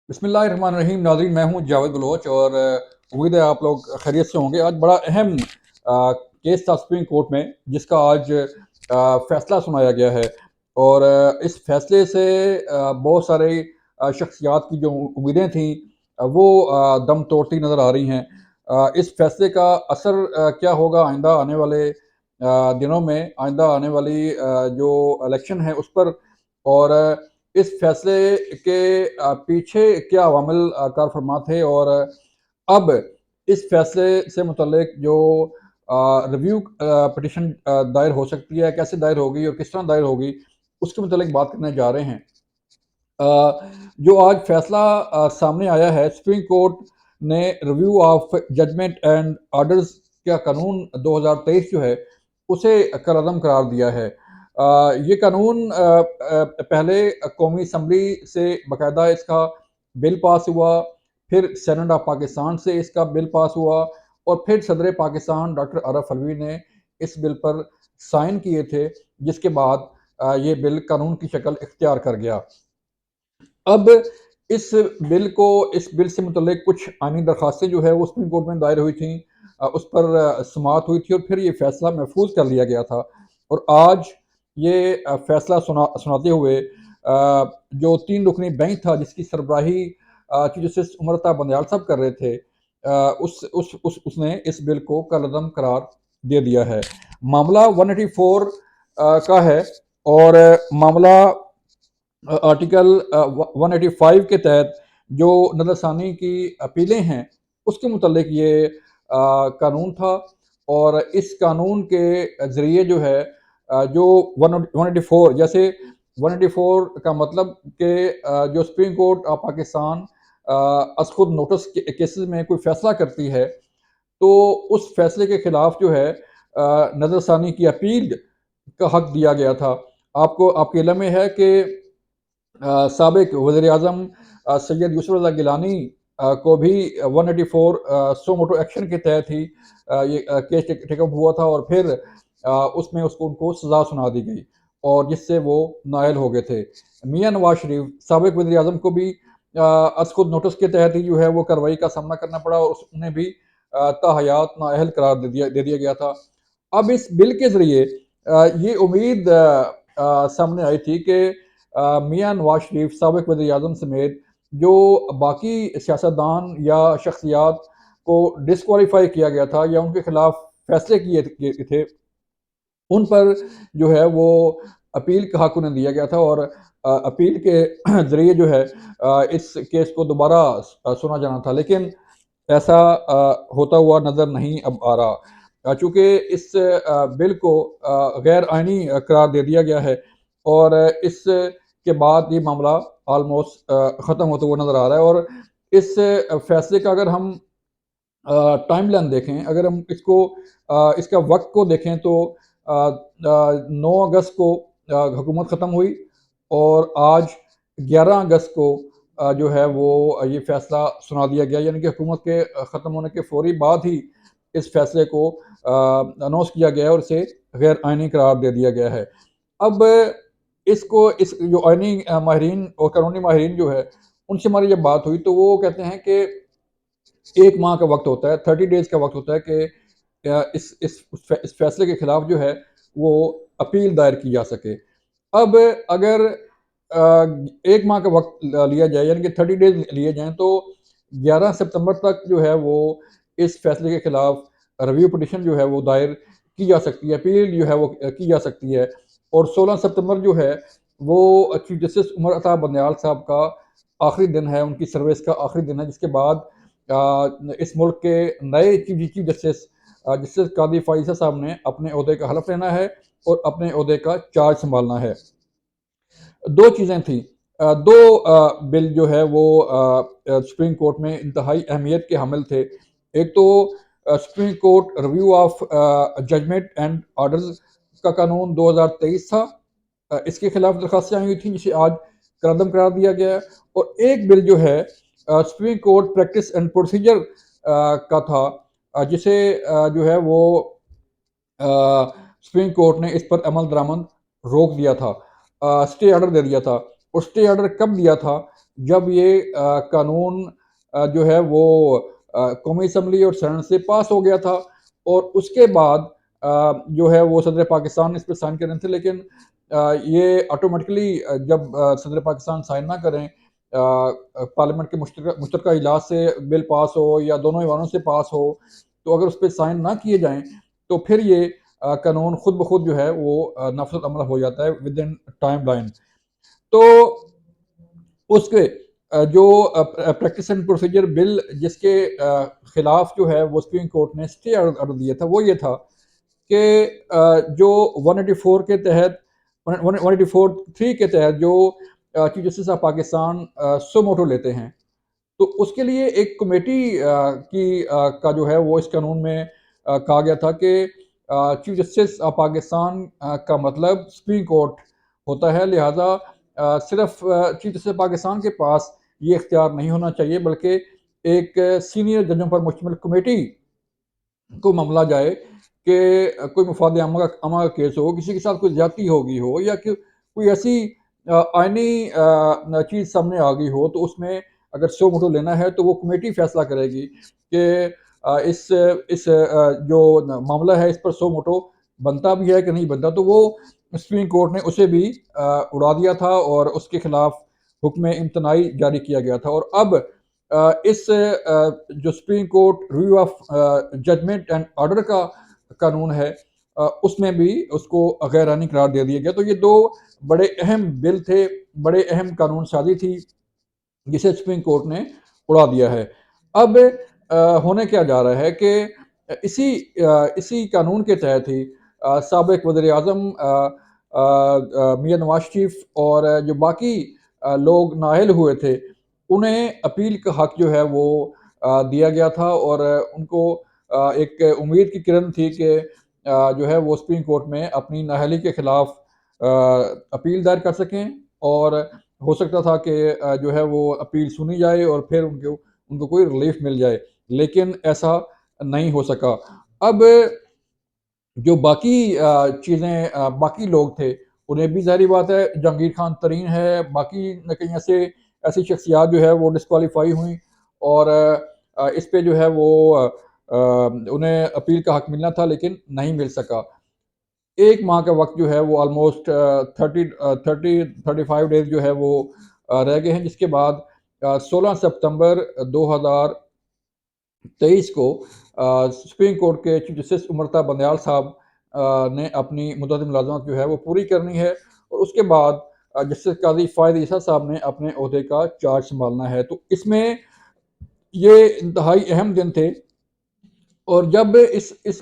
बिस्मिल्लाहिर्रहमानिर्रहीम। नाज़रीन, मैं हूँ जावेद बलोच और उम्मीद है आप लोग खैरियत से होंगे। आज बड़ा अहम केस था सुप्रीम कोर्ट में, जिसका आज फैसला सुनाया गया है और इस फैसले से बहुत सारे शख्सियात की जो उम्मीदें थीं वो दम तोड़ती नज़र आ रही हैं। इस फैसले का असर क्या होगा आइंदा आने वाले दिनों में, आइंदा आने वाली जो इलेक्शन है उस पर, और इस फैसले के पीछे क्या अवामिल कार फरमा थे, और अब इस फैसले से मुतल्लिक जो रिव्यू पिटिशन दायर हो सकती है, कैसे दायर होगी और किस तरह दायर होगी, उसके मुतल्लिक बात करने जा रहे हैं। जो आज फैसला सामने आया है, सुप्रीम कोर्ट ने review of judgment and orders का कानून 2023 जो है उसे कलअदम करार दिया है। ये कानून पहले कौमी असम्बली से बाकायदा इसका बिल पास हुआ, फिर सेनेट ऑफ पाकिस्तान से इसका बिल पास हुआ, और फिर सदर पाकिस्तान डॉक्टर आरफ अलवी ने इस बिल पर साइन किए थे, जिसके बाद ये बिल कानून की शक्ल इख्तियार कर गया। अब इस बिल से मुतल्लिक कुछ आईनी दरखास्तें जो है वो सुप्रीम कोर्ट में दायर हुई थी, उस पर समाअत हुई थी और फिर ये फैसला महफूज कर लिया गया था। और आज ये फैसला सुनाते हुए जो 3 रुकनी बेंच था, जिसकी सरबराही चीफ जस्टिस उमर अता बंदयाल साहब कर रहे थे, उसने इस बिल को कलअदम करार दे दिया है। मामला 184 का है, और मामला आर्टिकल 185 के तहत जो नज़रसानी की अपीलें हैं उसके मुतल्लिक ये कानून था। और इस कानून के ज़रिए जो है जो 184, जैसे 184 का मतलब कि जो सुप्रीम कोर्ट ऑफ पाकिस्तान अज खुद नोटिस केसेस में कोई फैसला करती है, तो उस फैसले के खिलाफ जो है नज़रसानी की अपील का हक दिया गया था। आपके इल्म में है कि साबिक वज़ीर-ए-आज़म सैयद यूसुफ रज़ा गिलानी को भी 184 सो मोटो एक्शन के तहत ही ये केस टेकअप हुआ था, और फिर उसमें उनको सज़ा सुना दी गई और जिससे वो नाअहल हो गए थे। मियां नवाज शरीफ साबिक वज़ीर-ए-आज़म को भी खुद नोटिस के तहत ही जो है वो कार्रवाई का सामना करना पड़ा, और उन्हें भी ताहयात नाअहल करार दे दिया गया था। अब इस बिल के ज़रिए ये उम्मीद सामने आई थी कि मियां नवाज शरीफ साबिक वज़ीर-ए-आज़म समेत जो बाकी सियासतदान या शख्सियात को डिस्क्वालीफाई किया गया था या उनके खिलाफ फैसले किए थे, उन पर जो है वो अपील का हक उन्हें दिया गया था, और अपील के ज़रिए जो है इस केस को दोबारा सुना जाना था। लेकिन ऐसा होता हुआ नज़र नहीं अब आ रहा, चूँकि इस बिल को गैर आइनी करार दे दिया गया है, और इसके बाद ये मामला ऑलमोस्ट ख़त्म होता हुआ नज़र आ रहा है। और इस फैसले का अगर हम टाइमलाइन देखें, अगर हम इसका वक़्त को देखें, तो 9 अगस्त को हुकूमत ख़त्म हुई, और आज 11 अगस्त को जो है वो ये फ़ैसला सुना दिया गया, यानी कि हुकूमत के ख़त्म होने के फ़ौरी बाद ही इस फ़ैसले को अनाउंस किया गया है और इसे गैर आइनी करार दे दिया गया है। अब इस जो आइनी माहिरीन और कानूनी माहिरीन जो है, उनसे हमारी जब बात हुई तो वो कहते हैं कि 1 माह का वक़्त होता है, 30 डेज़ का वक़्त होता है कि इस फैसले के खिलाफ जो है वो अपील दायर की जा सके। अब अगर 1 माह का वक़्त लिया जाए, यानी कि 30 डेज़ लिए जाएँ, तो 11 सितंबर तक जो है वो इस फैसले के खिलाफ रिव्यू पिटीशन जो है वो दायर की जा सकती है, अपील जो है वो की जा सकती है। और 16 सितंबर जो है वो चीफ जस्टिस उमर अता बंदयाल साहब का आखिरी दिन है, उनकी सर्विस का आखिरी दिन है, जिसके बाद इस मुल्क के नए चीफ जस्टिस जस्टिस कादी फाइज़ा साहब ने अपने ओहदे का हलफ लेना है और अपने ओहदे का चार्ज संभालना है। 2 चीज़ें थी, 2 बिल जो है वो सुप्रीम कोर्ट में इंतहाई अहमियत के हामिल थे। एक तो supreme court review of judgment and orders का कानून 2023 था, इसके खिलाफ दरखास्तें आई हुई थी, जिसे आज कलअदम करार दिया गया है। और एक बिल जो है supreme court practice and procedure का था, जिसे जो है वो सुप्रीम कोर्ट ने इस पर अमल दरामद रोक दिया था, स्टे ऑर्डर दे दिया था। और स्टे ऑर्डर कब दिया था, जब ये कानून जो है वो कौमी असम्बली और सेनेट से पास हो गया था, और उसके बाद जो है वो सदर पाकिस्तान इस पर साइन कर रहे थे, लेकिन ये ऑटोमेटिकली जब सदर पाकिस्तान साइन ना करें, पार्लियामेंट के मुश्तरका इजलास से बिल पास हो या दोनों ईवानों से पास हो, तो अगर उस पर साइन ना किए जाएं तो फिर ये कानून खुद ब खुद जो है वो नाफिज अमल हो जाता है विद इन टाइम लाइन। तो उसके जो प्रैक्टिस एंड प्रोसीजर बिल जिसके खिलाफ जो है वो सुप्रीम कोर्ट ने स्टे ऑर्डर दिया था, वो ये था कि जो 184 के तहत 184(3) के तहत जो चीफ जस्टिस ऑफ पाकिस्तान सो मोटो लेते हैं, तो उसके लिए एक कमेटी का जो है वो इस कानून में कहा गया था कि चीफ जस्टिस ऑफ पाकिस्तान का मतलब सुप्रीम कोर्ट होता है, लिहाजा सिर्फ चीफ जस्टिस पाकिस्तान के पास ये इख्तियार नहीं होना चाहिए, बल्कि एक सीनियर जजों पर मुश्तमिल कमेटी को मामला जाए कि कोई मुफाद आमा का केस हो, किसी के साथ कोई ज्यादती हो गई हो, या कि कोई ऐसी आइनी चीज़ सामने आ गई हो, तो उसमें अगर सो मोटो लेना है तो वो कमेटी फैसला करेगी कि जो मामला है इस पर सो मोटो बनता भी है कि नहीं बनता। तो वो सुप्रीम कोर्ट ने उसे भी उड़ा दिया था और उसके खिलाफ हुक्म इम्तनाई जारी किया गया था। और अब जो supreme court review of judgment and order का कानून है, उसमें भी उसको गैरानी करार दे दिया गया। तो ये दो बड़े अहम बिल थे, बड़े अहम कानून साजी थी, जिसे सुप्रीम कोर्ट ने उड़ा दिया है। अब होने क्या जा रहा है कि इसी कानून के तहत ही साबिक वज़ीर आज़म मियां नवाज शरीफ और जो बाकी लोग नाअहल हुए थे, उन्हें अपील का हक जो है वो दिया गया था, और उनको एक उम्मीद की किरण थी कि जो है वो सुप्रीम कोर्ट में अपनी नाअहली के खिलाफ अपील दायर कर सकें, और हो सकता था कि जो है वो अपील सुनी जाए और फिर उनको उनको कोई रिलीफ मिल जाए, लेकिन ऐसा नहीं हो सका। अब जो बाकी चीज़ें बाकी लोग थे, उन्हें भी ज़ाहिर बात है, जहांगीर खान तरीन है, बाकी न कहीं ऐसी शख्सियात जो है वो डिस्क्वालीफाई हुई, और इस पे जो है वो उन्हें अपील का हक मिलना था, लेकिन नहीं मिल सका। 1 माह का वक़्त जो है वो ऑलमोस्ट 35 डेज़ जो है वो रह गए हैं, जिसके बाद 16 सितंबर 2023 को सुप्रीम कोर्ट के चीफ जस्टिस उमरता बंदयाल साहब ने अपनी मुद्दत मुलाज़मत जो है वो पूरी करनी है, और उसके बाद जस्टिस काज़ी फ़ायद ईसा साहब ने अपने ओहदे का चार्ज सँभालना है। तो इसमें ये इंतहाई अहम दिन थे, और जब इस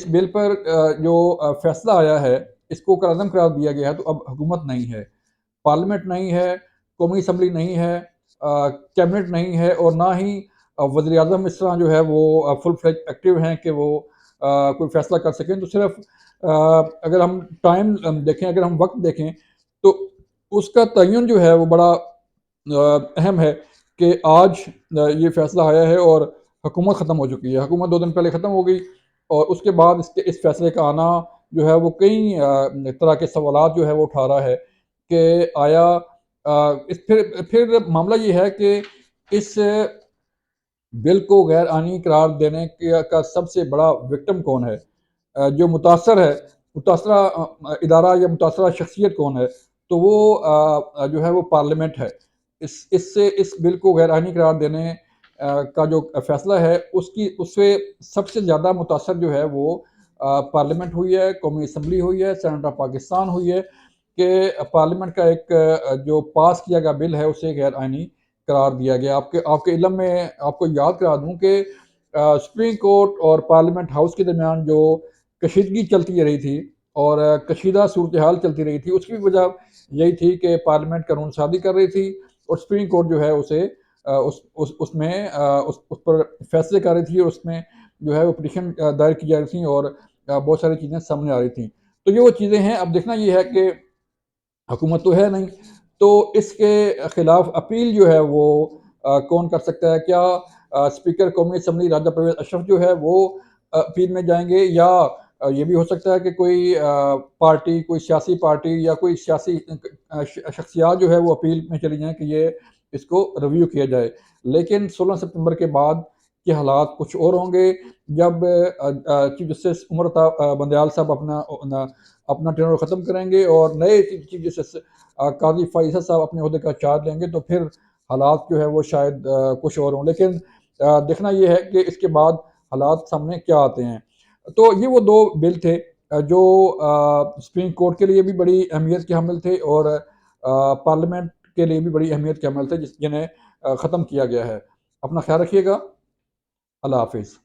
बिल पर जो फैसला आया है, इसको कलअदम करार दिया गया है, तो अब हुकूमत नहीं है, पार्लियामेंट नहीं है, कौमी असम्बली नहीं है, कैबिनेट नहीं है, और ना ही वज़ीर आज़म इस तरह जो है वो फुल फ्लेज एक्टिव हैं कि वो कोई फैसला कर सकें। तो सिर्फ अगर हम टाइम देखें, अगर हम वक्त देखें, तो उसका तयन जो है वो बड़ा अहम है कि आज ये फैसला आया है और हुकूमत ख़त्म हो चुकी है। हुकूमत 2 दिन पहले ख़त्म हो गई, और उसके बाद इस फैसले का आना जो है वो कई तरह के सवालात जो है वो उठा रहा है कि आया फिर मामला ये है कि इस बिल को गैर आइनी करार देने का सबसे बड़ा विक्टिम कौन है? जो मुतासर है, मुतासरा इदारा या मुतासरा शख्सियत कौन है? तो वो जो है वो पार्लियामेंट है। इस बिल को गैर आइनी करार देने का जो फैसला है, उससे सबसे ज़्यादा मुतासर जो है वो पार्लियामेंट हुई है, कौमी असम्बली हुई है, सेनेट ऑफ पाकिस्तान हुई है, कि पार्लियामेंट का एक जो पास किया गया बिल है, उसे गैर आइनी करार दिया गया। आपके आपके इल्म में आपको याद करा दूँ कि सुप्रीम कोर्ट और पार्लियामेंट हाउस के दरमियान जो कशीदगी चलती रही थी, और कशीदा सूरत हाल चलती रही थी, उसकी वजह यही थी कि पार्लियामेंट कानून साज़ी कर रही थी, और सुप्रीम कोर्ट जो है उसे उसमें उस पर फैसले कर रही थी, और उसमें जो है वो पिटीशन दायर की जा रही थी, और बहुत सारी चीज़ें सामने आ रही थी। तो ये वो चीज़ें हैं। अब देखना ये है कि हुकूमत तो है नहीं, तो इसके खिलाफ अपील जो है वो कौन कर सकता है? क्या स्पीकर कौमी असम्बली राजा परवेज़ अशरफ जो है वो अपील में जाएँगे, या ये भी हो सकता है कि कोई पार्टी, कोई सियासी पार्टी या कोई सियासी शख्सियात जो है वो अपील में चली जाएँ कि ये इसको रिव्यू किया जाए। लेकिन 16 सितंबर के बाद के हालात कुछ और होंगे, जब चीफ जस्टिस उमर बंदयाल साहब अपना टेन्योर ख़त्म करेंगे और नए चीफ जस्टिस काज़ी फ़ैसल साहब अपने ओहदे का चार्ज लेंगे, तो फिर हालात जो है वो शायद कुछ और हों। लेकिन देखना ये है कि इसके बाद हालात सामने क्या आते हैं। तो ये वो 2 बिल थे जो सुप्रीम कोर्ट के लिए भी बड़ी अहमियत के हामिल थे और पार्लियामेंट के लिए भी बड़ी अहमियत के हामिल थे जिन्हें ख़त्म किया गया है। अपना ख़्याल रखिएगा। अल्लाह हाफ़िज़।